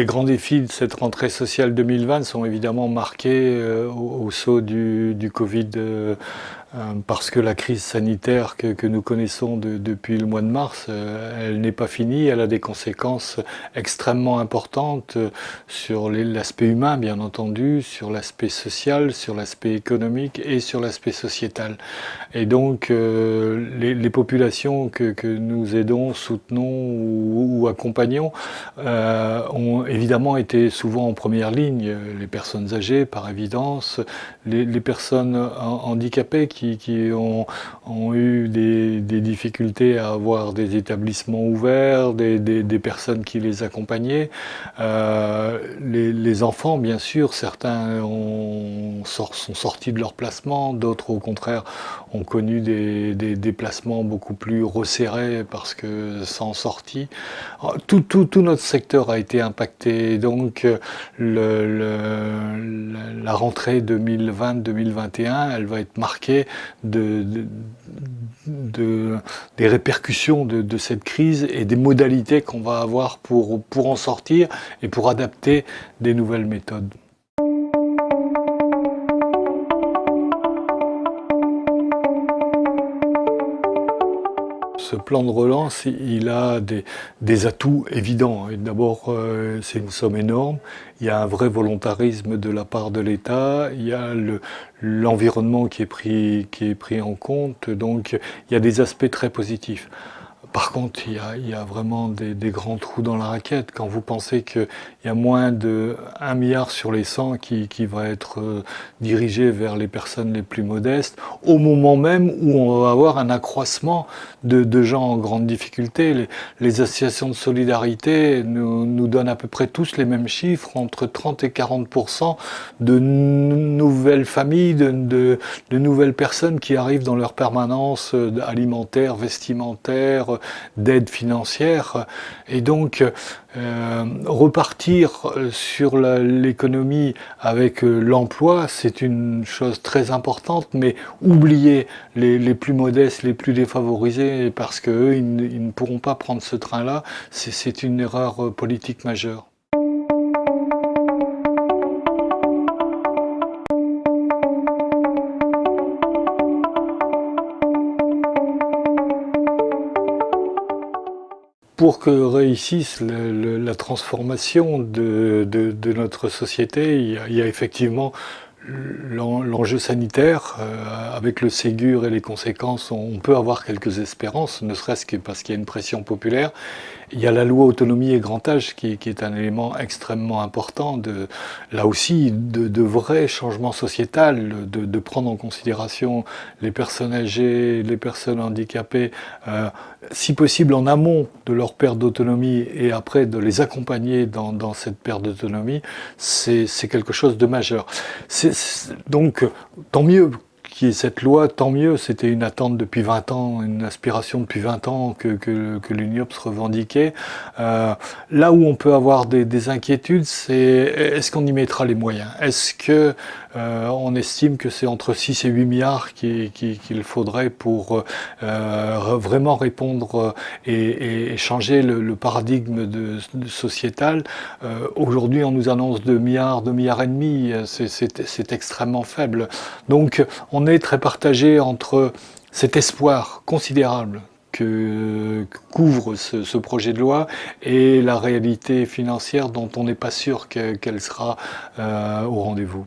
grands défis de cette rentrée sociale 2020 sont évidemment marqués au sceau du Covid, parce que la crise sanitaire que nous connaissons depuis le mois de mars, elle n'est pas finie, elle a des conséquences extrêmement importantes sur l'aspect humain, bien entendu, sur l'aspect social, sur l'aspect économique et sur l'aspect sociétal. Et donc, les populations que nous aidons, soutenons ou accompagnons ont évidemment été souvent en première ligne. Les personnes âgées, par évidence, les personnes handicapées qui ont eu des difficultés à avoir des établissements ouverts, des personnes qui les accompagnaient, les enfants, bien sûr, certains sont sortis de leur placement, d'autres au contraire ont connu des placements beaucoup plus resserrés parce que sans sortie. Tout notre secteur a été impacté, donc la rentrée 2020-2021, elle va être marquée des répercussions de cette crise et des modalités qu'on va avoir pour en sortir et pour adapter des nouvelles méthodes. Ce plan de relance, il a des atouts évidents. D'abord, c'est une somme énorme. Il y a un vrai volontarisme de la part de l'État. Il y a l'environnement qui est pris en compte. Donc, il y a des aspects très positifs. Par contre, il y a vraiment des grands trous dans la raquette. Quand vous pensez qu'il y a moins de 1 milliard sur les 100 qui va être dirigé vers les personnes les plus modestes, au moment même où on va avoir un accroissement de gens en grande difficulté. Les associations de solidarité nous donnent à peu près tous les mêmes chiffres, entre 30 et 40% de nouvelles familles, de nouvelles personnes qui arrivent dans leur permanence alimentaire, vestimentaire, d'aide financière. Et donc, repartir sur l'économie avec l'emploi, c'est une chose très importante, mais oublier les plus modestes, les plus défavorisés, parce qu'eux, ils ne pourront pas prendre ce train-là, c'est une erreur politique majeure. Pour que réussisse la transformation de notre société, il y a effectivement l'enjeu sanitaire. Avec le Ségur et les conséquences, on peut avoir quelques espérances, ne serait-ce que parce qu'il y a une pression populaire. Il y a la loi autonomie et grand âge qui est un élément extrêmement important, là aussi de vrais changements sociétal, de prendre en considération les personnes âgées, les personnes handicapées, si possible en amont de leur perte d'autonomie et après de les accompagner dans cette perte d'autonomie, c'est quelque chose de majeur. Donc tant mieux qu'il y ait cette loi, tant mieux, c'était une attente depuis 20 ans, une aspiration depuis 20 ans que l'UNIOPS revendiquait. Là où on peut avoir des inquiétudes, c'est est-ce qu'on y mettra les moyens? Est-ce que on estime que c'est entre 6 et 8 milliards qu'il faudrait pour vraiment répondre et changer le paradigme sociétal. Aujourd'hui, on nous annonce 2 milliards, 2 milliards et demi, c'est extrêmement faible. Donc, on est très partagé entre cet espoir considérable que couvre ce projet de loi et la réalité financière dont on n'est pas sûr qu'elle sera au rendez-vous.